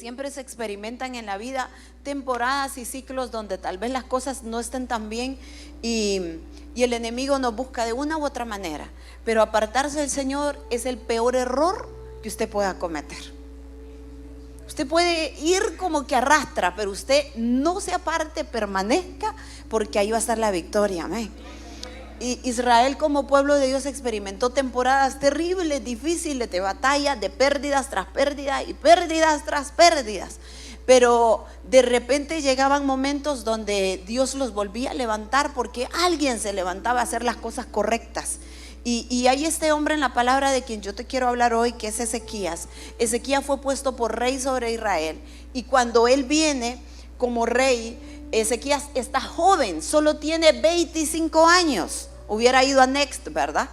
siempre se experimentan en la vida temporadas y ciclos donde tal vez las cosas no estén tan bien y el enemigo nos busca de una u otra manera. Pero apartarse del Señor es el peor error que usted pueda cometer. Usted puede ir como que arrastra, pero usted no se aparte, permanezca, porque ahí va a estar la victoria. Amén. Y Israel como pueblo de Dios experimentó temporadas terribles, difíciles, de batalla, de pérdidas tras pérdidas y pérdidas tras pérdidas. Pero de repente llegaban momentos donde Dios los volvía a levantar, porque alguien se levantaba a hacer las cosas correctas. Y hay este hombre en la palabra de quien yo te quiero hablar hoy, que es Ezequías. Ezequías fue puesto por rey sobre Israel, y cuando él viene como rey, Ezequías está joven, solo tiene 25 años. Hubiera ido a Next, ¿verdad?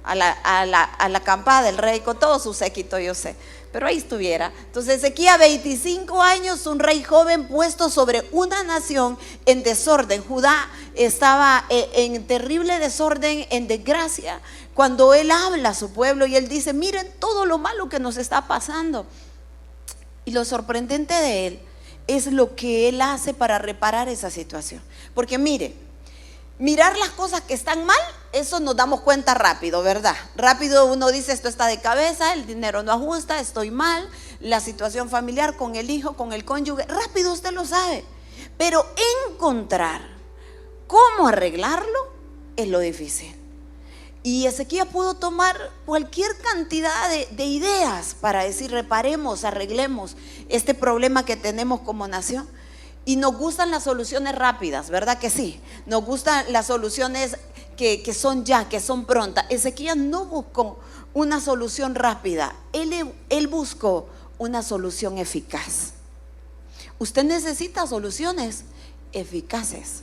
A la acampada del rey con todo su séquito, yo sé, pero ahí estuviera. Entonces Ezequías, 25 años, un rey joven puesto sobre una nación en desorden. Judá estaba en terrible desorden, en desgracia. Cuando él habla a su pueblo y él dice: miren todo lo malo que nos está pasando. Y lo sorprendente de él es lo que él hace para reparar esa situación. Porque mire, mirar las cosas que están mal, eso nos damos cuenta rápido, ¿verdad? Rápido uno dice: esto está de cabeza, el dinero no ajusta, estoy mal, la situación familiar con el hijo, con el cónyuge, rápido usted lo sabe. Pero encontrar cómo arreglarlo es lo difícil. Y Ezequías pudo tomar cualquier cantidad de ideas para decir: reparemos, arreglemos este problema que tenemos como nación. Y nos gustan las soluciones rápidas, ¿verdad que sí? Nos gustan las soluciones que son ya, que son prontas. Ezequías no buscó una solución rápida, él buscó una solución eficaz. Usted necesita soluciones eficaces.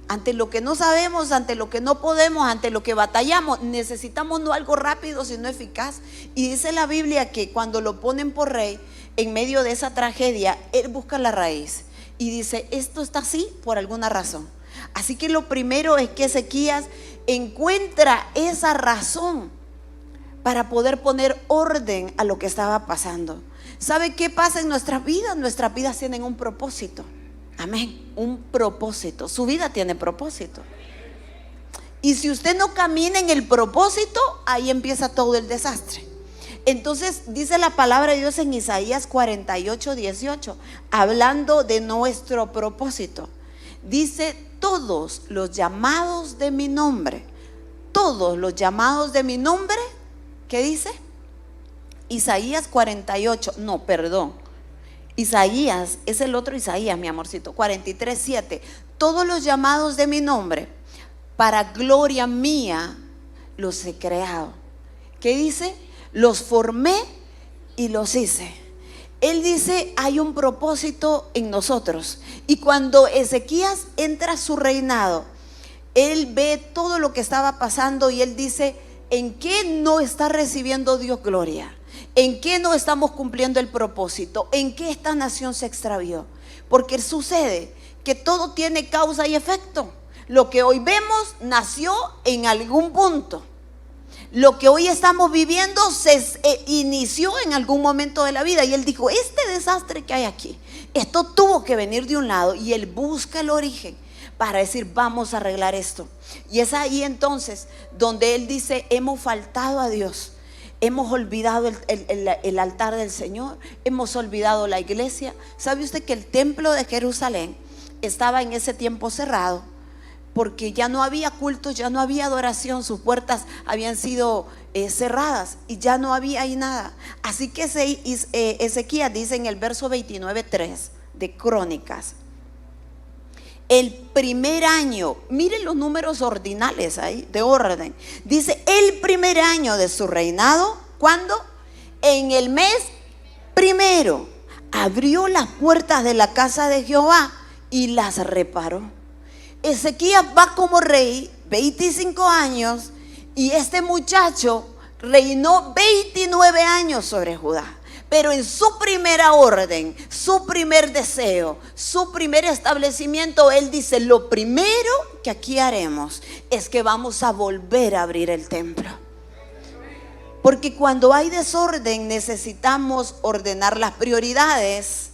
Ante lo que no sabemos, ante lo que no podemos, ante lo que batallamos, necesitamos no algo rápido, sino eficaz. Y dice la Biblia que cuando lo ponen por rey, en medio de esa tragedia, él busca la raíz. Y dice: esto está así por alguna razón. Así que lo primero es que Ezequías encuentra esa razón para poder poner orden a lo que estaba pasando. ¿Sabe qué pasa en nuestras vidas? Nuestras vidas tienen un propósito. Amén, un propósito. Su vida tiene propósito. Y si usted no camina en el propósito, ahí empieza todo el desastre. Entonces dice la palabra de Dios en Isaías 48:18, hablando de nuestro propósito. Dice: todos los llamados de mi nombre, todos los llamados de mi nombre. ¿Qué dice? Isaías 48, no, perdón, Isaías, es el otro Isaías, mi amorcito, 43:7. Todos los llamados de mi nombre, para gloria mía, los he creado. ¿Qué dice? Los formé y los hice. Él dice: hay un propósito en nosotros. Y cuando Ezequías entra a su reinado, él ve todo lo que estaba pasando y él dice: ¿en qué no está recibiendo Dios gloria? ¿En qué no estamos cumpliendo el propósito? ¿En qué esta nación se extravió? Porque sucede que todo tiene causa y efecto. Lo que hoy vemos nació en algún punto. Lo que hoy estamos viviendo se inició en algún momento de la vida. Y él dijo: este desastre que hay aquí, esto tuvo que venir de un lado. Y él busca el origen para decir: vamos a arreglar esto. Y es ahí entonces donde él dice: hemos faltado a Dios. Hemos olvidado el altar del Señor. Hemos olvidado la iglesia. ¿Sabe usted que el templo de Jerusalén estaba en ese tiempo cerrado? Porque ya no había cultos, ya no había adoración. Sus puertas habían sido cerradas y ya no había ahí nada. Así que Ezequías dice en el verso 29:3 de Crónicas: el primer año, miren los números ordinales ahí, de orden. Dice: el primer año de su reinado, ¿cuándo? En el mes primero, abrió las puertas de la casa de Jehová y las reparó. Ezequías va como rey, 25 años, y este muchacho reinó 29 años sobre Judá. Pero en su primera orden, su primer deseo, su primer establecimiento, él dice: lo primero que aquí haremos es que vamos a volver a abrir el templo. Porque cuando hay desorden necesitamos ordenar las prioridades.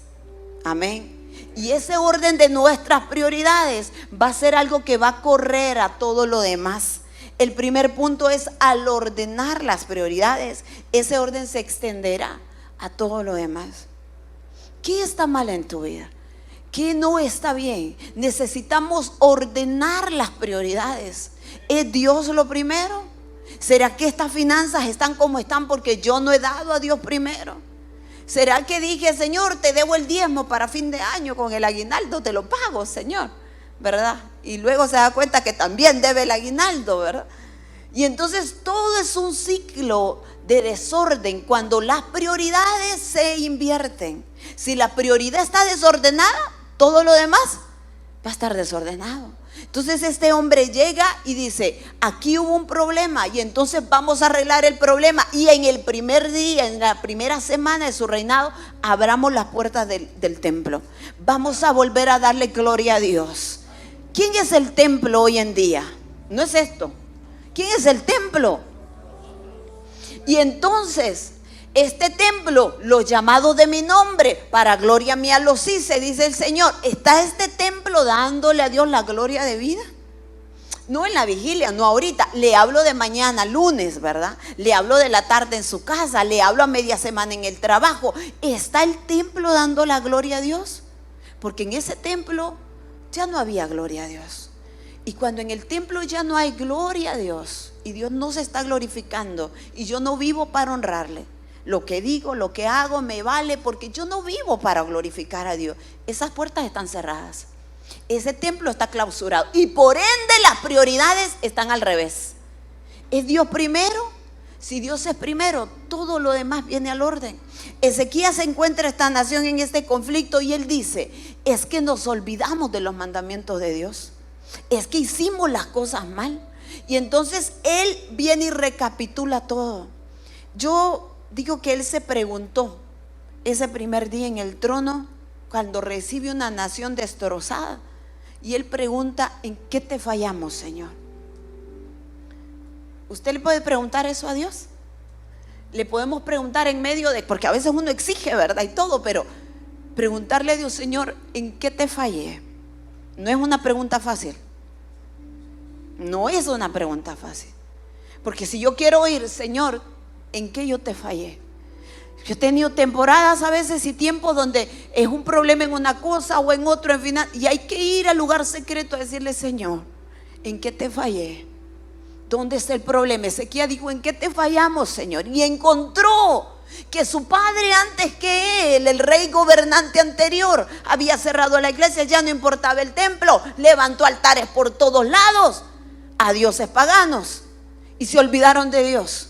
Amén. Y ese orden de nuestras prioridades va a ser algo que va a correr a todo lo demás. El primer punto es, al ordenar las prioridades, ese orden se extenderá a todo lo demás. ¿Qué está mal en tu vida? ¿Qué no está bien? Necesitamos ordenar las prioridades. ¿Es Dios lo primero? ¿Será que estas finanzas están como están porque yo no he dado a Dios primero? ¿Será que dije, Señor, te debo el diezmo para fin de año, con el aguinaldo te lo pago, Señor? ¿Verdad? Y luego se da cuenta que también debe el aguinaldo, ¿verdad? Y entonces todo es un ciclo de desorden cuando las prioridades se invierten. Si la prioridad está desordenada, todo lo demás va a estar desordenado. Entonces este hombre llega y dice, aquí hubo un problema y entonces vamos a arreglar el problema. Y en el primer día, en la primera semana de su reinado, abramos las puertas del templo. Vamos a volver a darle gloria a Dios. ¿Quién es el templo hoy en día? No es esto. ¿Quién es el templo? Y entonces este templo, los llamados de mi nombre, para gloria mía los hice, dice el Señor. ¿Está este templo dándole a Dios la gloria de vida? No en la vigilia, no ahorita. Le hablo de mañana, lunes, ¿verdad? Le hablo de la tarde en su casa, le hablo a media semana en el trabajo. ¿Está el templo dando la gloria a Dios? Porque en ese templo ya no había gloria a Dios. Y cuando en el templo ya no hay gloria a Dios y Dios no se está glorificando y yo no vivo para honrarle, lo que digo, lo que hago me vale porque yo no vivo para glorificar a Dios, esas puertas están cerradas, ese templo está clausurado y por ende las prioridades están al revés. ¿Es Dios primero? Si Dios es primero, todo lo demás viene al orden. Ezequías encuentra esta nación en este conflicto y él dice, es que nos olvidamos de los mandamientos de Dios, es que hicimos las cosas mal. Y entonces él viene y recapitula todo. Yo digo que él se preguntó ese primer día en el trono, cuando recibe una nación destrozada, y él pregunta, ¿en qué te fallamos, Señor? ¿Usted le puede preguntar eso a Dios? Le podemos preguntar en medio de, porque a veces uno exige, ¿verdad? Y todo, pero preguntarle a Dios, Señor, ¿en qué te fallé? No es una pregunta fácil. No es una pregunta fácil. Porque si yo quiero oír, Señor, ¿en qué yo te fallé? Yo he tenido temporadas a veces y tiempos donde es un problema en una cosa o en otro, en final, y hay que ir al lugar secreto a decirle, Señor, ¿en qué te fallé? ¿Dónde está el problema? Ezequías dijo, ¿en qué te fallamos, Señor? Y encontró que su padre antes que él, el rey gobernante anterior, había cerrado la iglesia, ya no importaba el templo, levantó altares por todos lados a dioses paganos y se olvidaron de Dios.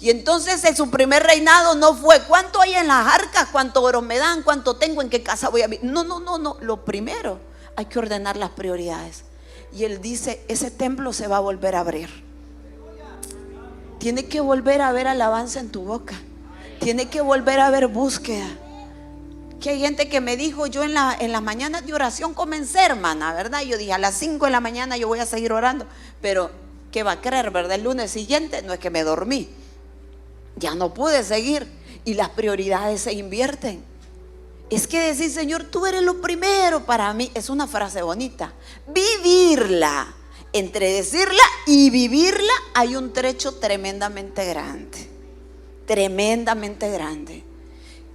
Y entonces en su primer reinado no fue cuánto hay en las arcas, cuánto oro me dan, cuánto tengo, en qué casa voy a vivir. No. Lo primero, hay que ordenar las prioridades. Y él dice, ese templo se va a volver a abrir. Tiene que volver a haber alabanza en tu boca. Tiene que volver a haber búsqueda. Que hay gente que me dijo, yo en las mañanas de oración comencé, hermana, ¿verdad? Yo dije, a las 5 de la mañana yo voy a seguir orando. Pero, ¿qué va a creer, verdad? El lunes siguiente no es que me dormí. Ya no pude seguir. Y las prioridades se invierten. Es que decir, Señor, tú eres lo primero para mí, es una frase bonita. Vivirla, entre decirla y vivirla hay un trecho tremendamente grande. Tremendamente grande.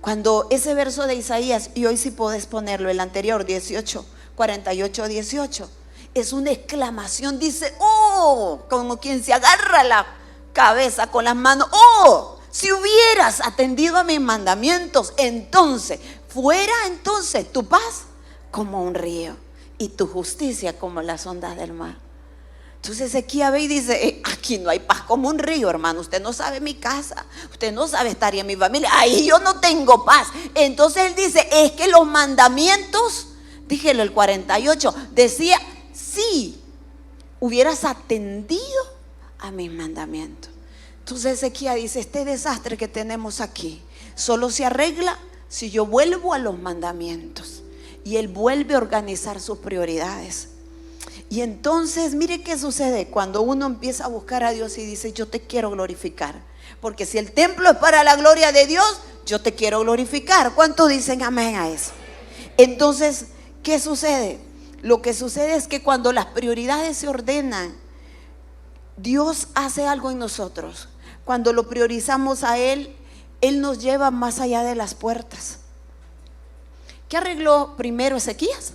Cuando ese verso de Isaías, y hoy sí podés ponerlo, el anterior, 18, 48, 18, es una exclamación, dice, oh, como quien se agarra la cabeza con las manos, oh, si hubieras atendido a mis mandamientos, entonces, fuera entonces tu paz como un río y tu justicia como las ondas del mar. Entonces Ezequías ve y dice, aquí no hay paz como un río, hermano. Usted no sabe mi casa, usted no sabe estar en mi familia, ahí yo no tengo paz. Entonces él dice, es que los mandamientos, dígelo el 48, decía, si hubieras atendido a mis mandamientos. Entonces Ezequías dice, este desastre que tenemos aquí solo se arregla si yo vuelvo a los mandamientos. Y él vuelve a organizar sus prioridades. Y entonces mire qué sucede cuando uno empieza a buscar a Dios y dice, yo te quiero glorificar. Porque si el templo es para la gloria de Dios, yo te quiero glorificar. ¿Cuántos dicen amén a eso? Entonces, ¿qué sucede? Lo que sucede es que cuando las prioridades se ordenan, Dios hace algo en nosotros. Cuando lo priorizamos a Él, Él nos lleva más allá de las puertas. ¿Qué arregló primero Ezequías?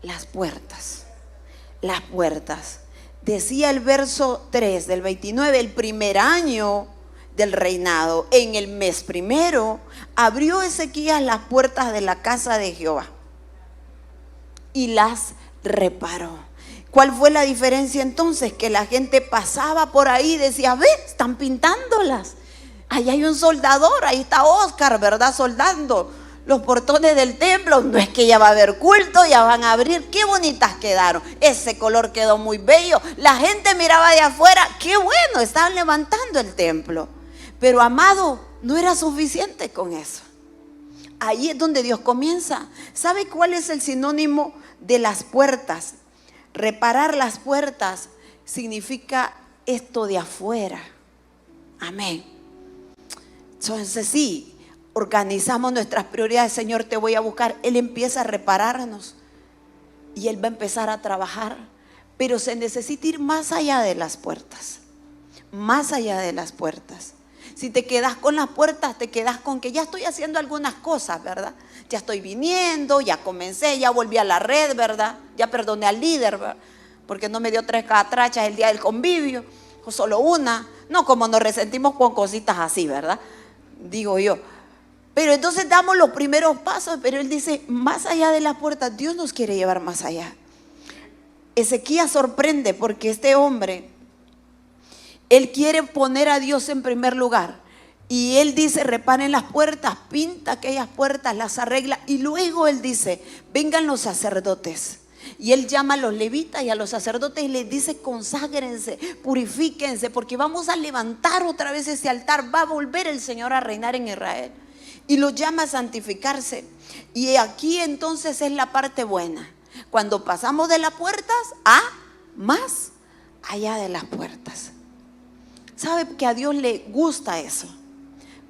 Las puertas. Las puertas. Decía el verso 3 del 29, el primer año del reinado, en el mes primero, abrió Ezequías las puertas de la casa de Jehová y las reparó. ¿Cuál fue la diferencia entonces? Que la gente pasaba por ahí y decía, ve, están pintándolas. Ahí hay un soldador, ahí está Oscar, ¿verdad? Soldando los portones del templo. No es que ya va a haber culto, ya van a abrir. Qué bonitas quedaron. Ese color quedó muy bello. La gente miraba de afuera. Qué bueno, estaban levantando el templo. Pero amado, no era suficiente con eso. Ahí es donde Dios comienza. ¿Sabe cuál es el sinónimo de las puertas? Reparar las puertas significa esto de afuera. Amén. Entonces sí, organizamos nuestras prioridades. Señor, te voy a buscar. Él empieza a repararnos y Él va a empezar a trabajar. Pero se necesita ir más allá de las puertas. Más allá de las puertas. Si te quedas con las puertas, te quedas con que ya estoy haciendo algunas cosas, ¿verdad? Ya estoy viniendo, ya comencé, ya volví a la red, ¿verdad? Ya perdoné al líder, ¿verdad? Porque no me dio 3 catrachas el día del convivio, o solo una. No, como nos resentimos con cositas así, ¿verdad? Digo yo. Pero entonces damos los primeros pasos, pero Él dice, más allá de las puertas, Dios nos quiere llevar más allá. Ezequías sorprende porque este hombre, él quiere poner a Dios en primer lugar. Y él dice, reparen las puertas, pinta aquellas puertas, las arregla. Y luego él dice, vengan los sacerdotes. Y él llama a los levitas y a los sacerdotes y les dice, conságrense, purifíquense, porque vamos a levantar otra vez ese altar. Va a volver el Señor a reinar en Israel. Y los llama a santificarse. Y aquí entonces es la parte buena. Cuando pasamos de las puertas a más allá de las puertas. ¿Sabe que a Dios le gusta eso?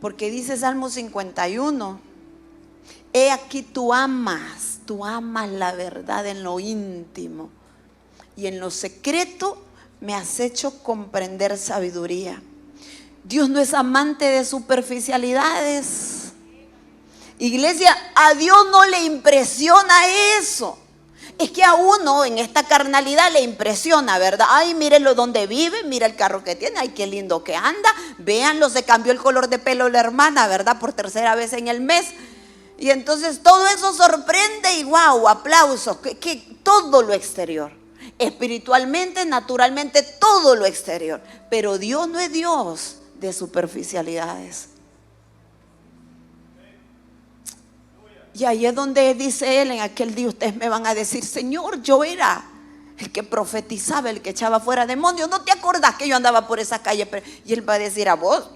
Porque dice Salmo 51, he aquí tú amas la verdad en lo íntimo y en lo secreto me has hecho comprender sabiduría. Dios no es amante de superficialidades. Iglesia, a Dios no le impresiona eso. Es que a uno en esta carnalidad le impresiona, ¿verdad? Ay, mírenlo donde vive, mira el carro que tiene, ay, qué lindo que anda. Véanlo, se cambió el color de pelo la hermana, ¿verdad? Por 3ª vez en el mes. Y entonces todo eso sorprende y wow, aplausos, que todo lo exterior. Espiritualmente, naturalmente, todo lo exterior. Pero Dios no es Dios de superficialidades. Y ahí es donde dice Él, en aquel día ustedes me van a decir, Señor, yo era el que profetizaba, el que echaba fuera demonios. ¿No te acordás que yo andaba por esa calle? Y Él va a decir a vos,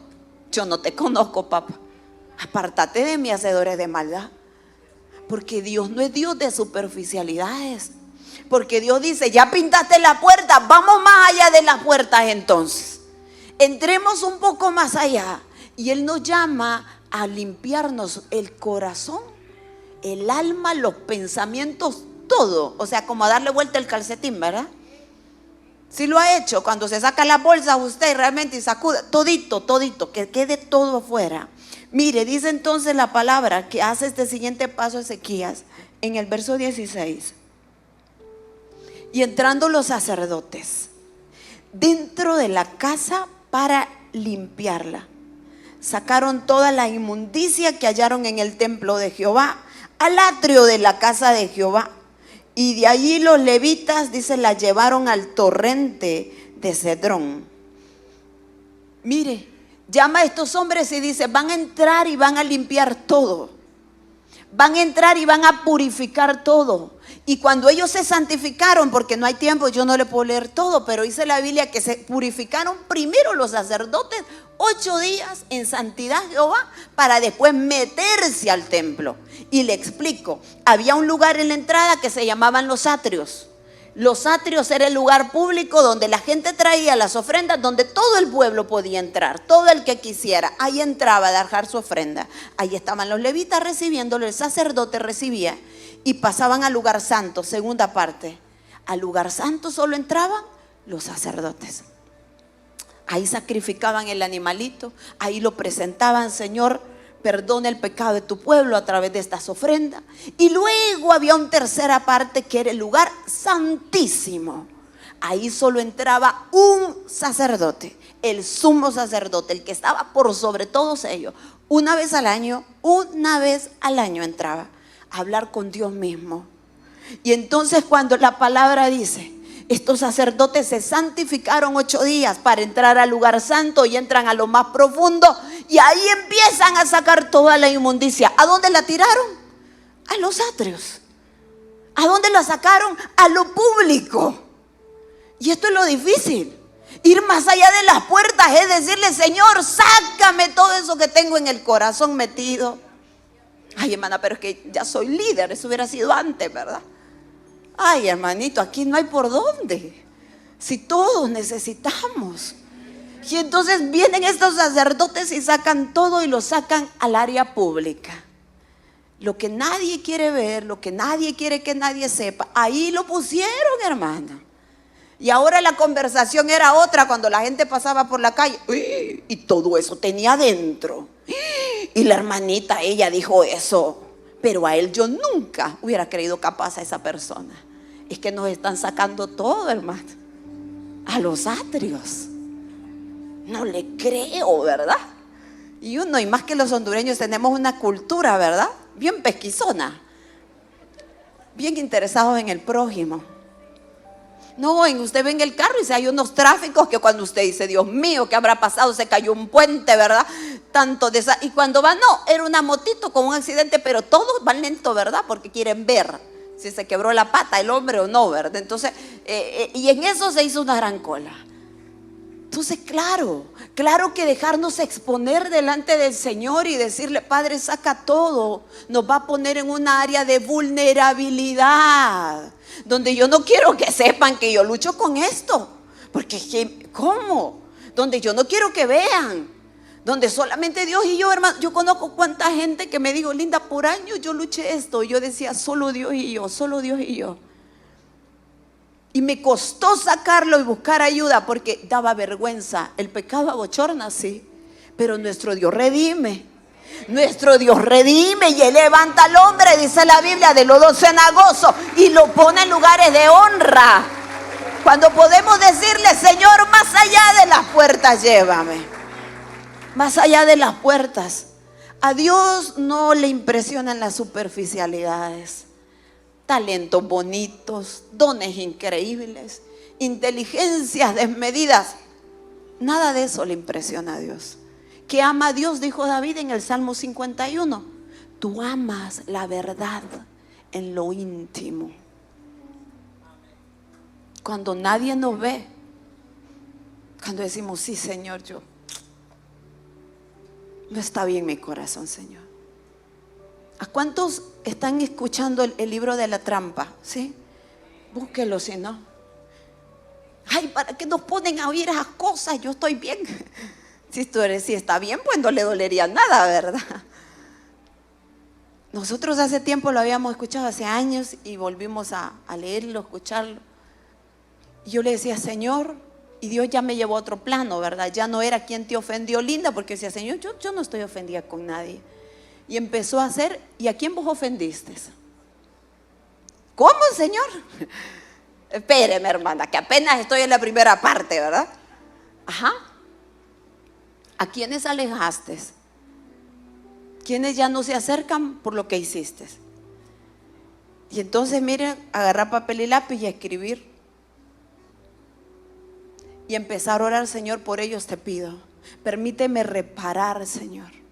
yo no te conozco, papá. Apártate de mí, hacedores de maldad. Porque Dios no es Dios de superficialidades. Porque Dios dice, ya pintaste la puerta, vamos más allá de las puertas entonces. Entremos un poco más allá. Y Él nos llama a limpiarnos el corazón, el alma, los pensamientos, todo. O sea, como a darle vuelta el calcetín, ¿verdad? Si lo ha hecho, cuando se saca la bolsa usted realmente y sacude, todito, que quede todo afuera. Mire, dice entonces la palabra que hace este siguiente paso Ezequías en el verso 16. Y entrando los sacerdotes dentro de la casa para limpiarla, sacaron toda la inmundicia que hallaron en el templo de Jehová al atrio de la casa de Jehová. Y de allí los levitas, dice, la llevaron al torrente de Cedrón. Mire, llama a estos hombres y dice, van a entrar y van a limpiar todo. Van a entrar y van a purificar todo. Y cuando ellos se santificaron, porque no hay tiempo, yo no le puedo leer todo, pero dice la Biblia que se purificaron primero los sacerdotes 8 días en santidad Jehová para después meterse al templo. Y le explico, había un lugar en la entrada que se llamaban los atrios. Los atrios era el lugar público donde la gente traía las ofrendas, donde todo el pueblo podía entrar, todo el que quisiera. Ahí entraba a dejar su ofrenda. Ahí estaban los levitas recibiéndolo, el sacerdote recibía y pasaban al lugar santo, segunda parte. Al lugar santo solo entraban los sacerdotes. Ahí sacrificaban el animalito, ahí lo presentaban: Señor, perdona el pecado de tu pueblo a través de estas ofrendas. Y luego había una tercera parte que era el lugar santísimo. Ahí solo entraba un sacerdote, el sumo sacerdote, el que estaba por sobre todos ellos. Una vez al año entraba a hablar con Dios mismo. Y entonces cuando la palabra dice: estos sacerdotes se santificaron 8 días para entrar al lugar santo, y entran a lo más profundo, y ahí empiezan a sacar toda la inmundicia. ¿A dónde la tiraron? A los atrios. ¿A dónde la sacaron? A lo público. Y esto es lo difícil: ir más allá de las puertas, es decirle: Señor, sácame todo eso que tengo en el corazón metido. Ay, hermana, pero es que ya soy líder, eso hubiera sido antes, ¿verdad? Ay, hermanito, aquí no hay por dónde, si todos necesitamos. Y entonces vienen estos sacerdotes y sacan todo y lo sacan al área pública. Lo que nadie quiere ver, lo que nadie quiere que nadie sepa, ahí lo pusieron, hermana. Y ahora la conversación era otra cuando la gente pasaba por la calle. ¡Uy! Y todo eso tenía adentro. Y la hermanita, ella dijo eso. Pero a él yo nunca hubiera creído capaz a esa persona. Es que nos están sacando todo, hermano, a los atrios. No le creo, ¿verdad? Y uno, y más que los hondureños, tenemos una cultura, ¿verdad? Bien pesquisona, bien interesados en el prójimo. No, usted ve en el carro y si hay unos tráficos que cuando usted dice: Dios mío, ¿qué habrá pasado? Se cayó un puente, ¿verdad? Tanto de esa. Y cuando va, no, era una motito con un accidente, pero todos van lento, ¿verdad? Porque quieren ver si se quebró la pata el hombre o no, ¿verdad? Entonces, y en eso se hizo una gran cola. Entonces, claro que dejarnos exponer delante del Señor y decirle: Padre, saca todo, nos va a poner en un área de vulnerabilidad, donde yo no quiero que sepan que yo lucho con esto, porque ¿cómo? Donde yo no quiero que vean, donde solamente Dios y yo, hermano. Yo conozco cuánta gente que me dijo: Linda, por años yo luché esto. Y yo decía: solo Dios y yo, solo Dios y yo. Y me costó sacarlo y buscar ayuda porque daba vergüenza. El pecado abochorna, sí, pero nuestro Dios redime. Nuestro Dios redime y Él levanta al hombre, dice la Biblia, de lodo cenagoso, y lo pone en lugares de honra. Cuando podemos decirle: Señor, más allá de las puertas, llévame. Más allá de las puertas. A Dios no le impresionan las superficialidades. Talentos bonitos, dones increíbles, inteligencias desmedidas. Nada de eso le impresiona a Dios. Que ama a Dios, dijo David en el Salmo 51. Tú amas la verdad en lo íntimo. Cuando nadie nos ve, cuando decimos: sí, Señor, yo no está bien mi corazón, Señor. ¿A cuántos están escuchando el libro de la trampa? ¿Sí? Búsquelo si no. Ay, ¿para qué nos ponen a oír esas cosas? Yo estoy bien. Si está bien, pues no le dolería nada, ¿verdad? Nosotros hace tiempo lo habíamos escuchado, hace años, y volvimos a leerlo, a escucharlo. Y yo le decía: Señor, y Dios ya me llevó a otro plano, ¿verdad? Ya no era quien te ofendió, Linda, porque decía: Señor, yo no estoy ofendida con nadie. Y empezó a hacer: ¿y a quién vos ofendiste? ¿Cómo, Señor? Espéreme, hermana, que apenas estoy en la primera parte, ¿verdad? Ajá. ¿A quiénes alejaste? ¿Quiénes ya no se acercan por lo que hiciste? Y entonces, miren, agarrar papel y lápiz y escribir. Y empezar a orar: Señor, por ellos te pido. Permíteme reparar, Señor.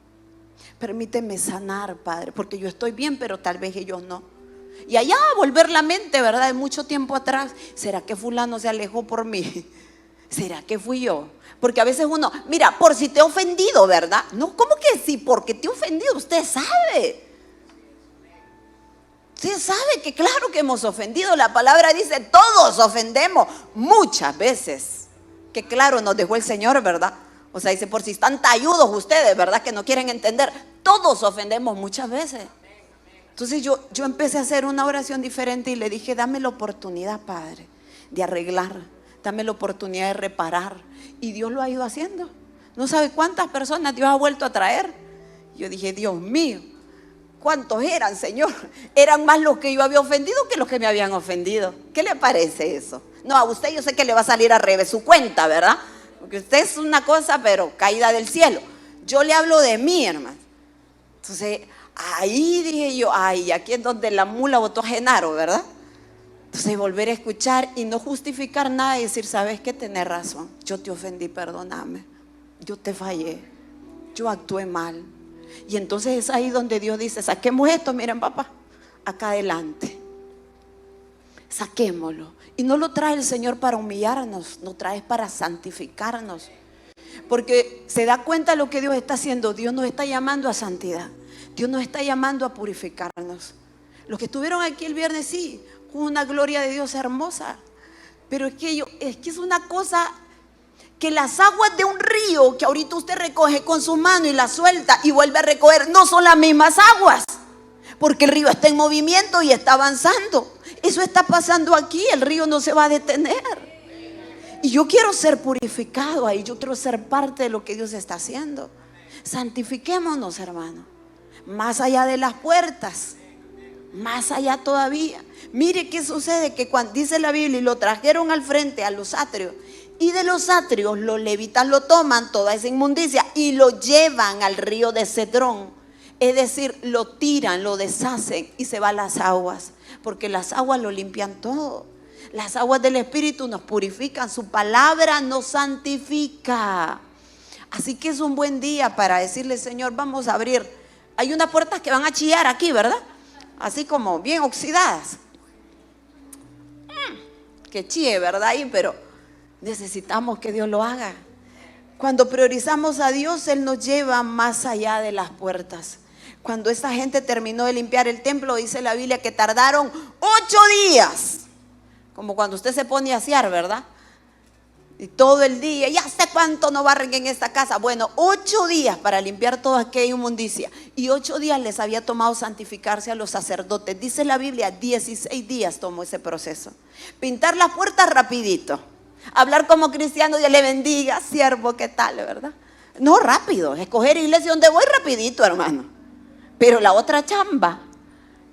Permíteme sanar, Padre, porque yo estoy bien, pero tal vez ellos no. Y allá volver la mente, ¿verdad? De mucho tiempo atrás. ¿Será que fulano se alejó por mí? ¿Será que fui yo? Porque a veces uno, mira, por si te he ofendido, ¿verdad? No, ¿cómo que sí? Porque te he ofendido, usted sabe. Usted sabe que claro que hemos ofendido. La palabra dice, todos ofendemos muchas veces. Que claro nos dejó el Señor, ¿verdad? O sea, dice, por si están talludos ustedes, ¿verdad? Que no quieren entender. Todos ofendemos muchas veces. Entonces yo empecé a hacer una oración diferente y le dije, dame la oportunidad, Padre, de arreglar. Dame la oportunidad de reparar. Y Dios lo ha ido haciendo. No sabe cuántas personas Dios ha vuelto a traer. Yo dije, Dios mío, ¿cuántos eran, Señor? Eran más los que yo había ofendido que los que me habían ofendido. ¿Qué le parece eso? No, a usted yo sé que le va a salir al revés su cuenta, ¿verdad? Porque usted es una cosa, pero caída del cielo. Yo le hablo de mí, hermano. Entonces, ahí dije yo, ay, aquí es donde la mula botó a Genaro, ¿verdad? Entonces, volver a escuchar y no justificar nada y decir, ¿sabes qué? Tenés razón. Yo te ofendí, perdóname. Yo te fallé. Yo actué mal. Y entonces es ahí donde Dios dice, saquemos esto, miren papá, acá adelante. Saquémoslo. Y no lo trae el Señor para humillarnos, no trae para santificarnos. Porque se da cuenta de lo que Dios está haciendo. Dios nos está llamando a santidad. Dios nos está llamando a purificarnos. Los que estuvieron aquí el viernes, sí, con una gloria de Dios hermosa. Pero es que es una cosa, que las aguas de un río que ahorita usted recoge con su mano y la suelta y vuelve a recoger, no son las mismas aguas. Porque el río está en movimiento y está avanzando. Eso está pasando aquí, el río no se va a detener. Y yo quiero ser purificado ahí, yo quiero ser parte de lo que Dios está haciendo. Santifiquémonos, hermano. Más allá de las puertas, más allá todavía. Mire qué sucede, que cuando dice la Biblia, y lo trajeron al frente a los atrios, y de los atrios los levitas lo toman, toda esa inmundicia, y lo llevan al río de Cedrón. Es decir, lo tiran, lo deshacen y se van las aguas, porque las aguas lo limpian todo. Las aguas del Espíritu nos purifican, su palabra nos santifica. Así que es un buen día para decirle, Señor, vamos a abrir. Hay unas puertas que van a chillar aquí, ¿verdad? Así como bien oxidadas. Que chille, ¿verdad? Ahí, pero necesitamos que Dios lo haga. Cuando priorizamos a Dios, Él nos lleva más allá de las puertas. Cuando esta gente terminó de limpiar el templo, dice la Biblia que tardaron 8 días. Como cuando usted se pone a asear, ¿verdad? Y todo el día, ya sé cuánto no barren en esta casa. Bueno, 8 días para limpiar toda aquella inmundicia. Y 8 días les había tomado santificarse a los sacerdotes. Dice la Biblia, 16 días tomó ese proceso. Pintar las puertas rapidito. Hablar como cristiano, Dios le bendiga, siervo, ¿qué tal, verdad? No, rápido, escoger iglesia donde voy rapidito, hermano. Pero la otra chamba,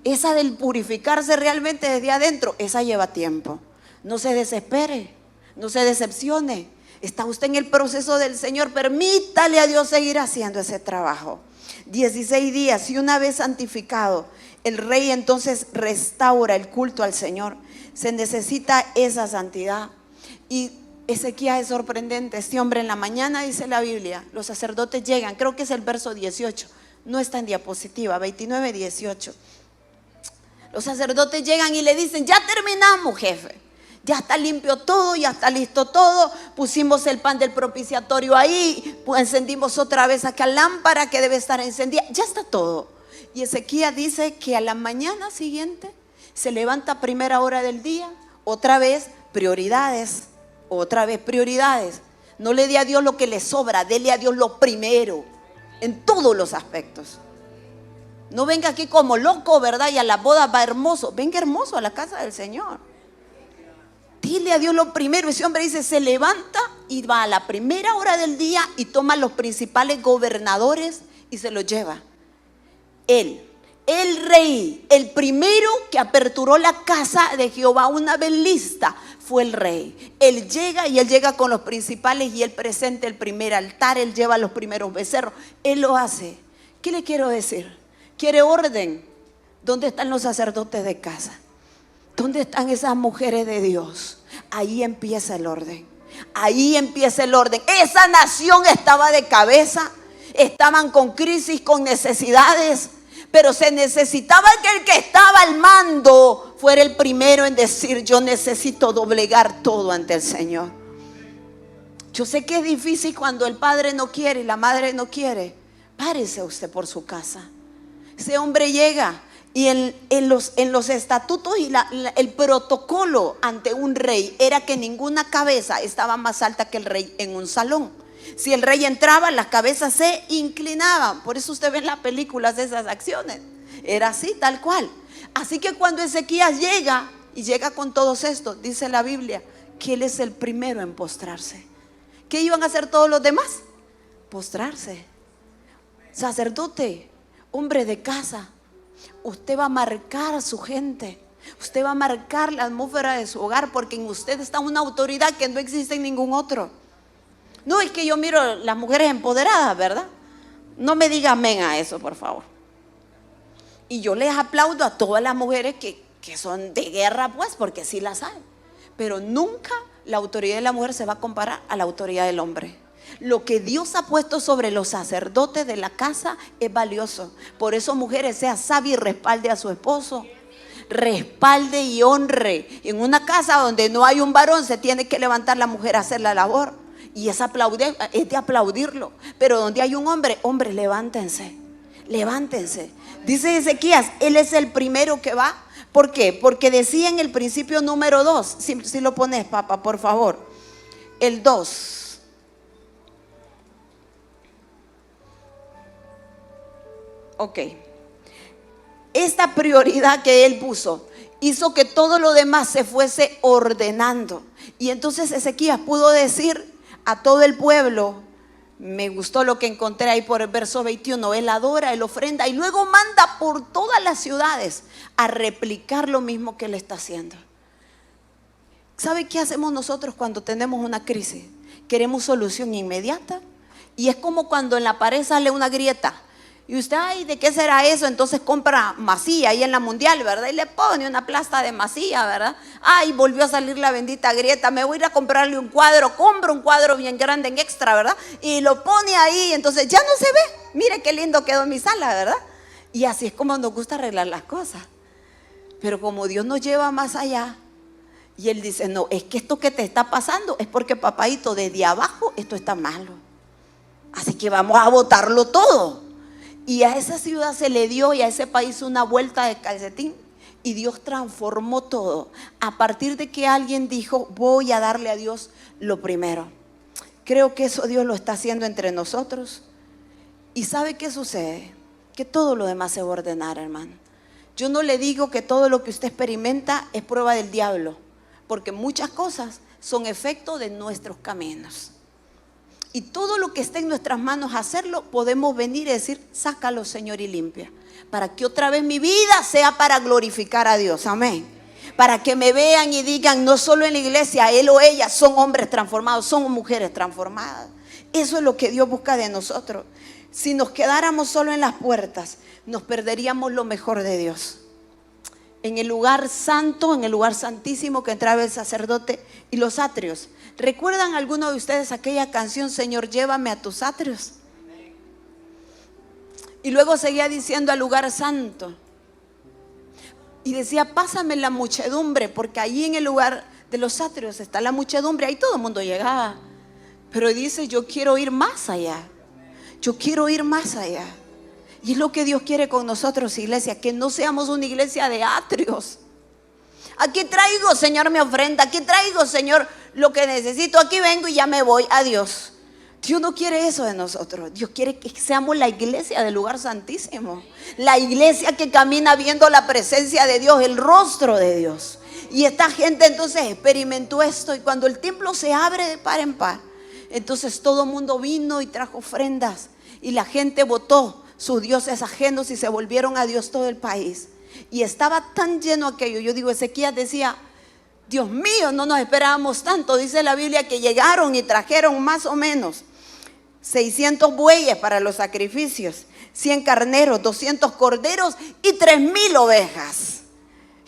esa del purificarse realmente desde adentro, esa lleva tiempo. No se desespere, no se decepcione. Está usted en el proceso del Señor, permítale a Dios seguir haciendo ese trabajo. 16 días y una vez santificado, el rey entonces restaura el culto al Señor. Se necesita esa santidad. Y Ezequías es sorprendente. Este hombre en la mañana, dice la Biblia, los sacerdotes llegan, creo que es el verso 18, no está en diapositiva, 29, 18. Los sacerdotes llegan y le dicen, ya terminamos, jefe. Ya está limpio todo, ya está listo todo. Pusimos el pan del propiciatorio ahí, pues encendimos otra vez acá lámpara que debe estar encendida. Ya está todo. Y Ezequías dice que a la mañana siguiente se levanta a primera hora del día, otra vez prioridades, otra vez prioridades. No le dé a Dios lo que le sobra, dele a Dios lo primero, en todos los aspectos. No venga aquí como loco, ¿verdad? Y a la boda va hermoso. Venga hermoso a la casa del Señor. Dile a Dios lo primero. Ese hombre dice, se levanta y va a la primera hora del día y toma los principales gobernadores y se los lleva. Él, el rey, el primero que aperturó la casa de Jehová una vez lista, fue el rey. Él llega con los principales y él presenta el primer altar, él lleva los primeros becerros, él lo hace. ¿Qué le quiero decir? Quiere orden. ¿Dónde están los sacerdotes de casa? ¿Dónde están esas mujeres de Dios? Ahí empieza el orden. Ahí empieza el orden. Esa nación estaba de cabeza. Estaban con crisis, con necesidades. Pero se necesitaba que el que estaba al mando fuera el primero en decir, yo necesito doblegar todo ante el Señor. Yo sé que es difícil cuando el padre no quiere y la madre no quiere. Párese usted por su casa. Ese hombre llega Y en los estatutos y el protocolo ante un rey era que ninguna cabeza estaba más alta que el rey en un salón. Si el rey entraba, las cabezas se inclinaban. Por eso usted ve en las películas esas acciones. Era así, tal cual. Así que cuando Ezequías llega, y llega con todos estos, dice la Biblia que él es el primero en postrarse. ¿Qué iban a hacer todos los demás? Postrarse. Sacerdote, hombre de casa, usted va a marcar a su gente. Usted va a marcar la atmósfera de su hogar, porque en usted está una autoridad que no existe en ningún otro. No es que yo miro las mujeres empoderadas, ¿verdad? No me diga amén a eso, por favor. Y yo les aplaudo a todas las mujeres que son de guerra, pues, porque sí las hay. Pero nunca la autoridad de la mujer se va a comparar a la autoridad del hombre. Lo que Dios ha puesto sobre los sacerdotes de la casa es valioso. Por eso, mujeres, sea sabia y respalde a su esposo. Respalde y honre. En una casa donde no hay un varón, se tiene que levantar la mujer a hacer la labor. Y es de aplaudirlo. Pero donde hay un hombre, hombres, levántense. Levántense. Dice Ezequías, él es el primero que va. ¿Por qué? Porque decía en el principio número 2. Si lo pones, papá, por favor. El 2. Ok. Esta prioridad que él puso hizo que todo lo demás se fuese ordenando. Y entonces Ezequías pudo decir a todo el pueblo, me gustó lo que encontré ahí por el verso 21, él adora, él ofrenda y luego manda por todas las ciudades a replicar lo mismo que él está haciendo. ¿Sabe qué hacemos nosotros cuando tenemos una crisis? Queremos solución inmediata. Y es como cuando en la pared sale una grieta. Y usted, ay, ¿de qué será eso? Entonces compra masilla ahí en la Mundial, ¿verdad? Y le pone una plasta de masilla, ¿verdad? Ay, volvió a salir la bendita grieta, me voy a ir a comprarle un cuadro. Compra un cuadro bien grande en extra, ¿verdad? Y lo pone ahí, entonces ya no se ve. Mire qué lindo quedó mi sala, ¿verdad? Y así es como nos gusta arreglar las cosas. Pero como Dios nos lleva más allá, y Él dice, no, es que esto que te está pasando es porque, papadito, desde abajo esto está malo. Así que vamos a botarlo todo. Y a esa ciudad se le dio y a ese país una vuelta de calcetín. Y Dios transformó todo. A partir de que alguien dijo, voy a darle a Dios lo primero. Creo que eso Dios lo está haciendo entre nosotros. ¿Y sabe qué sucede? Que todo lo demás se va a ordenar, hermano. Yo no le digo que todo lo que usted experimenta es prueba del diablo. Porque muchas cosas son efecto de nuestros caminos. Y todo lo que esté en nuestras manos hacerlo, podemos venir y decir, sácalo, Señor, y limpia. Para que otra vez mi vida sea para glorificar a Dios. Amén. Para que me vean y digan, no solo en la iglesia, él o ella son hombres transformados, son mujeres transformadas. Eso es lo que Dios busca de nosotros. Si nos quedáramos solo en las puertas, nos perderíamos lo mejor de Dios. En el lugar santo, en el lugar santísimo que entraba el sacerdote y los atrios. ¿Recuerdan alguno de ustedes aquella canción, Señor, llévame a tus atrios? Y luego seguía diciendo al lugar santo. Y decía, pásame la muchedumbre, porque ahí en el lugar de los atrios está la muchedumbre, ahí todo el mundo llegaba. Pero dice, yo quiero ir más allá. Yo quiero ir más allá. Y es lo que Dios quiere con nosotros, iglesia, que no seamos una iglesia de atrios. Aquí traigo, Señor, mi ofrenda. Aquí traigo, Señor, lo que necesito. Aquí vengo y ya me voy. Adiós. Dios no quiere eso de nosotros. Dios quiere que seamos la iglesia del lugar santísimo. La iglesia que camina viendo la presencia de Dios, el rostro de Dios. Y esta gente entonces experimentó esto. Y cuando el templo se abre de par en par, entonces todo el mundo vino y trajo ofrendas. Y la gente votó sus dioses ajenos y se volvieron a Dios todo el país. Y estaba tan lleno aquello. Yo digo, Ezequías decía, Dios mío, no nos esperábamos tanto. Dice la Biblia que llegaron y trajeron más o menos 600 bueyes para los sacrificios, 100 carneros, 200 corderos y 3,000 ovejas.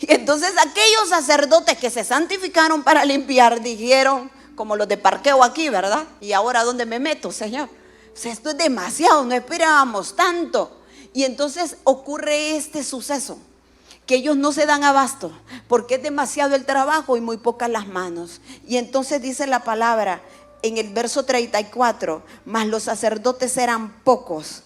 Y entonces aquellos sacerdotes que se santificaron para limpiar dijeron, como los de parqueo aquí, ¿verdad? Y ahora, ¿dónde me meto, Señor? O sea, esto es demasiado, no esperábamos tanto. Y entonces ocurre este suceso, que ellos no se dan abasto, porque es demasiado el trabajo y muy pocas las manos. Y entonces dice la palabra en el verso 34, mas los sacerdotes eran pocos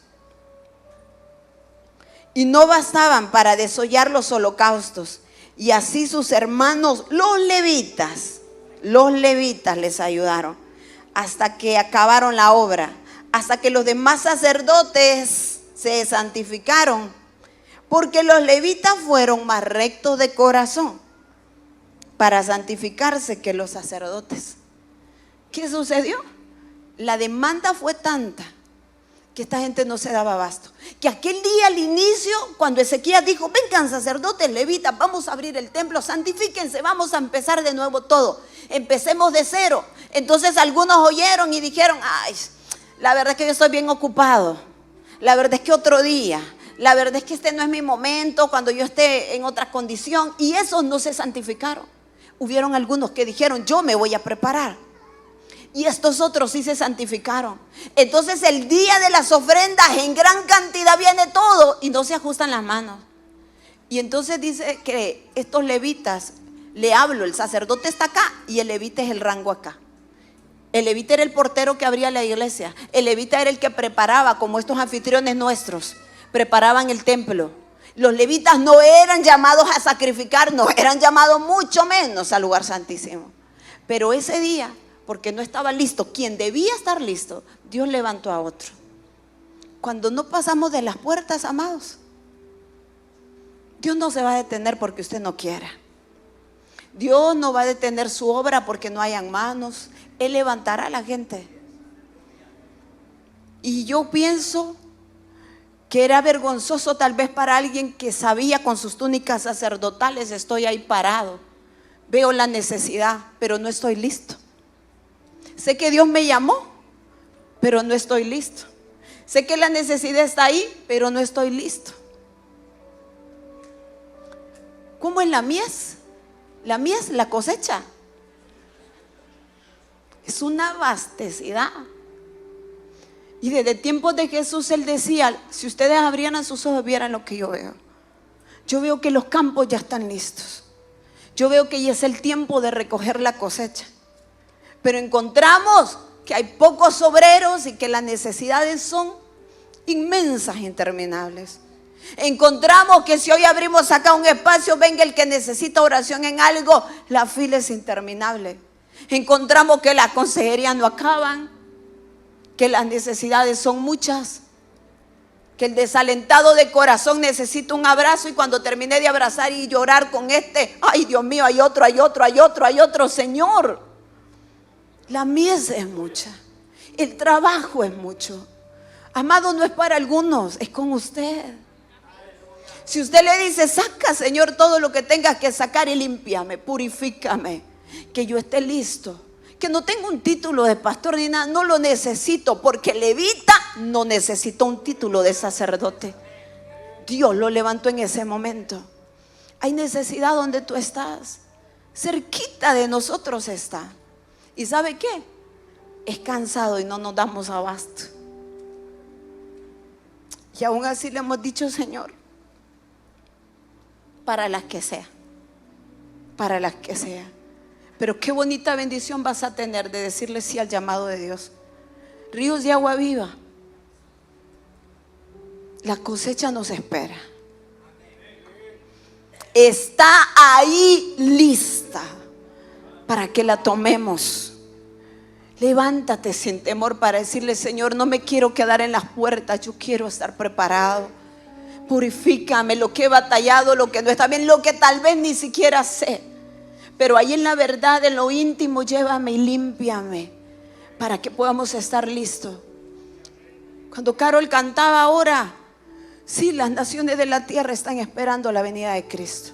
y no bastaban para desollar los holocaustos. Y así sus hermanos, los levitas les ayudaron hasta que acabaron la obra, hasta que los demás sacerdotes se santificaron, porque los levitas fueron más rectos de corazón para santificarse que los sacerdotes. ¿Qué sucedió? La demanda fue tanta que esta gente no se daba abasto, que aquel día al inicio, cuando Ezequías dijo: vengan sacerdotes, levitas, vamos a abrir el templo, santifíquense, vamos a empezar de nuevo todo, empecemos de cero. Entonces algunos oyeron y dijeron: ay, la verdad es que yo estoy bien ocupado, la verdad es que otro día, la verdad es que este no es mi momento, cuando yo esté en otra condición. Y esos no se santificaron. Hubieron algunos que dijeron: yo me voy a preparar. Y estos otros sí se santificaron. Entonces el día de las ofrendas, en gran cantidad viene todo y no se ajustan las manos. Y entonces dice que estos levitas, le hablo, el sacerdote está acá y el levita es el rango acá. El levita era el portero que abría la iglesia. El levita era el que preparaba, como estos anfitriones nuestros, preparaban el templo. Los levitas no eran llamados a sacrificar, no eran llamados mucho menos al lugar santísimo. Pero ese día, porque no estaba listo quien debía estar listo, Dios levantó a otro. Cuando no pasamos de las puertas, amados, Dios no se va a detener porque usted no quiera. Dios no va a detener su obra porque no hayan manos. Él levantará a la gente. Y yo pienso que era vergonzoso tal vez para alguien que sabía con sus túnicas sacerdotales: estoy ahí parado, veo la necesidad, pero no estoy listo. Sé que Dios me llamó, pero no estoy listo. Sé que la necesidad está ahí, pero no estoy listo. ¿Cómo es la mies? La mies, la cosecha, es una vastecidad. Y desde tiempos de Jesús Él decía: si ustedes abrieran sus ojos, vieran lo que yo veo. Yo veo que los campos ya están listos. Yo veo que ya es el tiempo de recoger la cosecha. Pero encontramos que hay pocos obreros y que las necesidades son inmensas, interminables. Encontramos que si hoy abrimos acá un espacio, venga el que necesita oración en algo, la fila es interminable. Encontramos que las consejerías no acaban, que las necesidades son muchas, que el desalentado de corazón necesita un abrazo, y cuando terminé de abrazar y llorar con ay Dios mío, hay otro, Señor. La mies es mucha, el trabajo es mucho. Amado, no es para algunos, es con usted. Si usted le dice: saca, Señor, todo lo que tengas que sacar y límpiame, purifícame, que yo esté listo, que no tengo un título de pastor ni nada, no lo necesito, porque levita no necesitó un título de sacerdote. Dios lo levantó en ese momento. Hay necesidad donde tú estás, cerquita de nosotros está. ¿Y sabe qué? Es cansado y no nos damos abasto. Y aún así le hemos dicho: Señor, para las que sea, para las que sea. Pero qué bonita bendición vas a tener de decirle sí al llamado de Dios. Ríos de agua viva. La cosecha nos espera. Está ahí lista para que la tomemos. Levántate sin temor para decirle: Señor, no me quiero quedar en las puertas, yo quiero estar preparado. Purifícame lo que he batallado, lo que no está bien, lo que tal vez ni siquiera sé. Pero ahí en la verdad, en lo íntimo, llévame y límpiame para que podamos estar listos. Cuando Carol cantaba ahora, sí, las naciones de la tierra están esperando la venida de Cristo.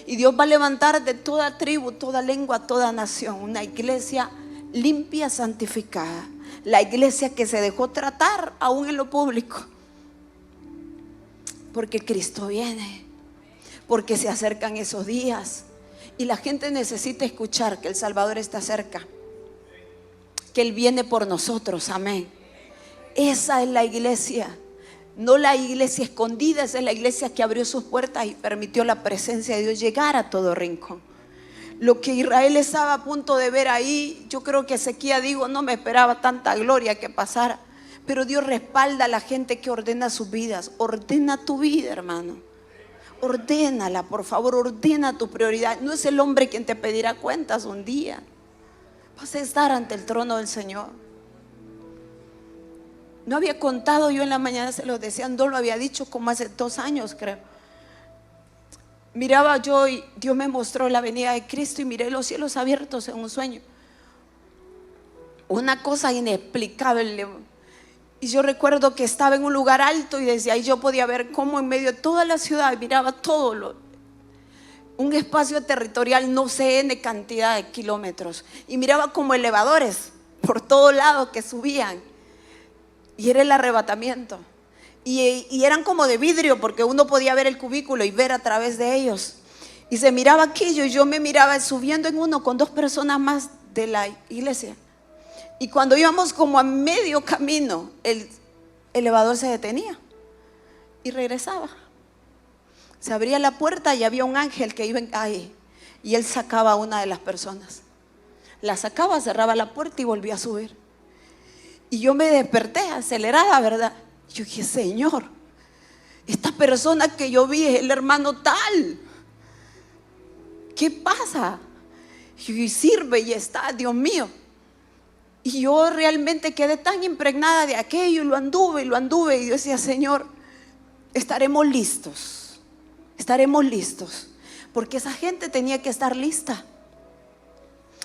Y Dios va a levantar de toda tribu, toda lengua, toda nación una iglesia limpia, santificada. La iglesia que se dejó tratar aún en lo público. Porque Cristo viene, porque se acercan esos días y la gente necesita escuchar que el Salvador está cerca, que Él viene por nosotros. Amén. Esa es la iglesia, no la iglesia escondida. Esa es la iglesia que abrió sus puertas y permitió la presencia de Dios llegar a todo rincón. Lo que Israel estaba a punto de ver ahí, yo creo que Ezequías dijo: no me esperaba tanta gloria que pasara, Pero Dios respalda a la gente que ordena sus vidas. Ordena tu vida, hermano. Ordénala, por favor, ordena tu prioridad. No es el hombre quien te pedirá cuentas un día. Vas a estar ante el trono del Señor. No había contado yo en la mañana, se lo decía, no lo había dicho como hace 2 años, creo. Miraba yo y Dios me mostró la venida de Cristo y miré los cielos abiertos en un sueño. Una cosa inexplicable. Y yo recuerdo que estaba en un lugar alto y desde ahí yo podía ver cómo en medio de toda la ciudad miraba todo un espacio territorial, no sé, N cantidad de kilómetros. Y miraba como elevadores por todos lados que subían. Y era el arrebatamiento. Y eran como de vidrio porque uno podía ver el cubículo y ver a través de ellos. Y se miraba aquello y yo me miraba subiendo en uno con 2 personas más de la iglesia. Y cuando íbamos como a medio camino, el elevador se detenía y regresaba. Se abría la puerta y había un ángel que iba ahí. Y él sacaba a una de las personas. La sacaba, cerraba la puerta y volvía a subir. Y yo me desperté acelerada, ¿verdad? Yo dije, Señor, esta persona que yo vi es el hermano tal. ¿Qué pasa? Y sirve y está, Dios mío. Y yo realmente quedé tan impregnada de aquello y lo anduve. Y yo decía, Señor, estaremos listos. Estaremos listos. Porque esa gente tenía que estar lista.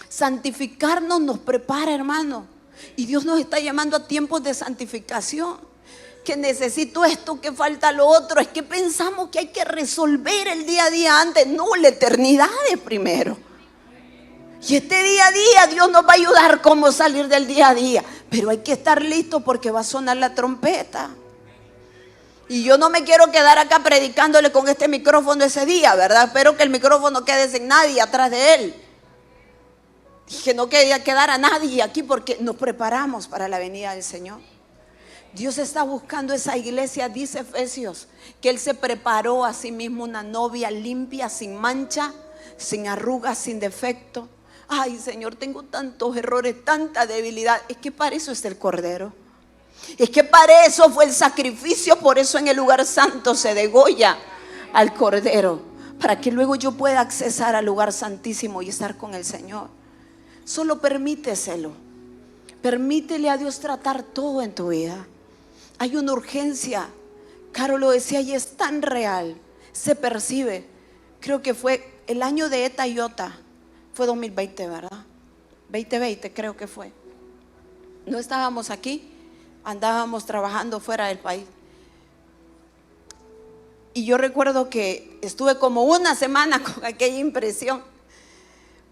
Santificarnos nos prepara, hermano. Y Dios nos está llamando a tiempos de santificación. Que necesito esto, que falta lo otro. Es que pensamos que hay que resolver el día a día antes. No, la eternidad es primero. Y este día a día Dios nos va a ayudar cómo salir del día a día. Pero hay que estar listos porque va a sonar la trompeta. Y yo no me quiero quedar acá predicándole con este micrófono ese día, ¿verdad? Espero que el micrófono quede sin nadie atrás de él. Y que no quedara nadie aquí porque nos preparamos para la venida del Señor. Dios está buscando esa iglesia, dice Efesios, que Él se preparó a sí mismo una novia limpia, sin mancha, sin arrugas, sin defecto. Ay, Señor, tengo tantos errores, tanta debilidad. Es que para eso es el Cordero. Es que para eso fue el sacrificio. Por eso en el lugar santo se degolla al Cordero, para que luego yo pueda accesar al lugar santísimo y estar con el Señor. Solo permíteselo. Permítele a Dios tratar todo en tu vida. Hay una urgencia. Caro lo decía y es tan real. Se percibe. Creo que fue el año de Eta y Iota. Fue 2020, ¿verdad? 2020 creo que fue. No estábamos aquí. Andábamos trabajando fuera del país. Y yo recuerdo que estuve como una semana con aquella impresión.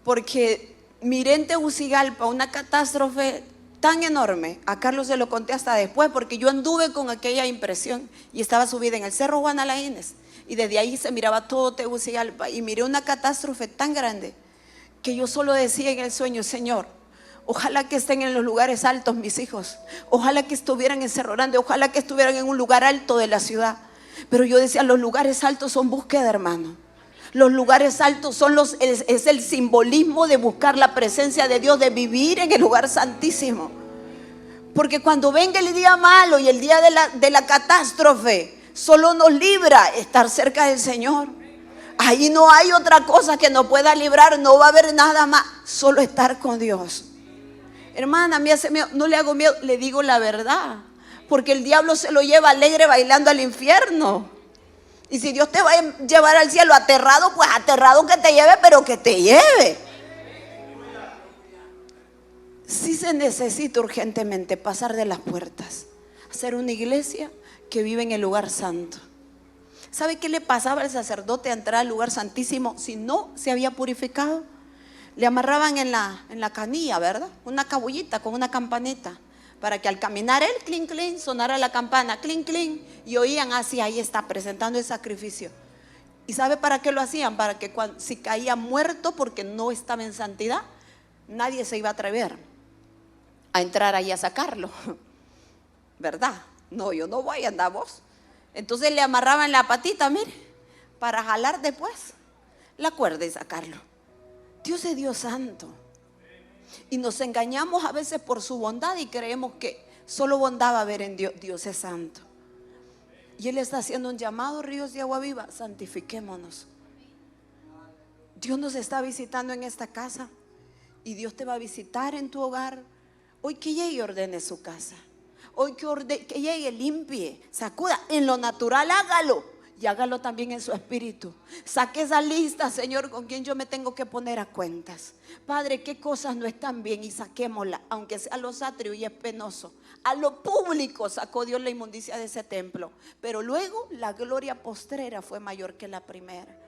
Porque miré en Tegucigalpa una catástrofe tan enorme. A Carlos se lo conté hasta después, porque yo anduve con aquella impresión y estaba subida en el Cerro Guanalaines y desde ahí se miraba todo Tegucigalpa y miré una catástrofe tan grande que yo solo decía en el sueño, Señor, ojalá que estén en los lugares altos mis hijos, ojalá que estuvieran en Cerro Grande, ojalá que estuvieran en un lugar alto de la ciudad. Pero yo decía, los lugares altos son búsqueda, hermano. Los lugares altos son es el simbolismo de buscar la presencia de Dios, de vivir en el lugar santísimo. Porque cuando venga el día malo y el día de la catástrofe, solo nos libra estar cerca del Señor. Ahí no hay otra cosa que nos pueda librar, no va a haber nada más, solo estar con Dios. Hermana, a mí no le hago miedo, le digo la verdad. Porque el diablo se lo lleva alegre bailando al infierno. Y si Dios te va a llevar al cielo aterrado, pues aterrado que te lleve, pero que te lleve. Sí se necesita urgentemente pasar de las puertas, hacer una iglesia que vive en el lugar santo. ¿Sabe qué le pasaba al sacerdote a entrar al lugar santísimo si no se había purificado? Le amarraban en la canilla, ¿verdad? Una cabullita con una campanita, para que al caminar él, clink, clink, sonara la campana, clink, clink, y oían así, ahí está, presentando el sacrificio. ¿Y sabe para qué lo hacían? Para que si caía muerto porque no estaba en santidad, nadie se iba a atrever a entrar ahí a sacarlo, ¿verdad? No, yo no voy, anda vos. Entonces le amarraban la patita, mire, para jalar después la cuerda y sacarlo. Dios es Dios santo. Y nos engañamos a veces por su bondad y creemos que Solo bondad va a haber en Dios. Dios es santo. Y Él está haciendo un llamado, ríos de agua viva. Santifiquémonos. Dios nos está visitando en esta casa. Y Dios te va a visitar en tu hogar. Hoy que llegue y ordene su casa. Hoy que llegue, limpie, sacuda. En lo natural hágalo. Y hágalo también en su espíritu. Saque esa lista, Señor, con quien yo me tengo que poner a cuentas. Padre, qué cosas no están bien y saquémosla. Aunque sea a los atrios y es penoso. A lo público sacó Dios la inmundicia de ese templo. Pero luego la gloria postrera fue mayor que la primera.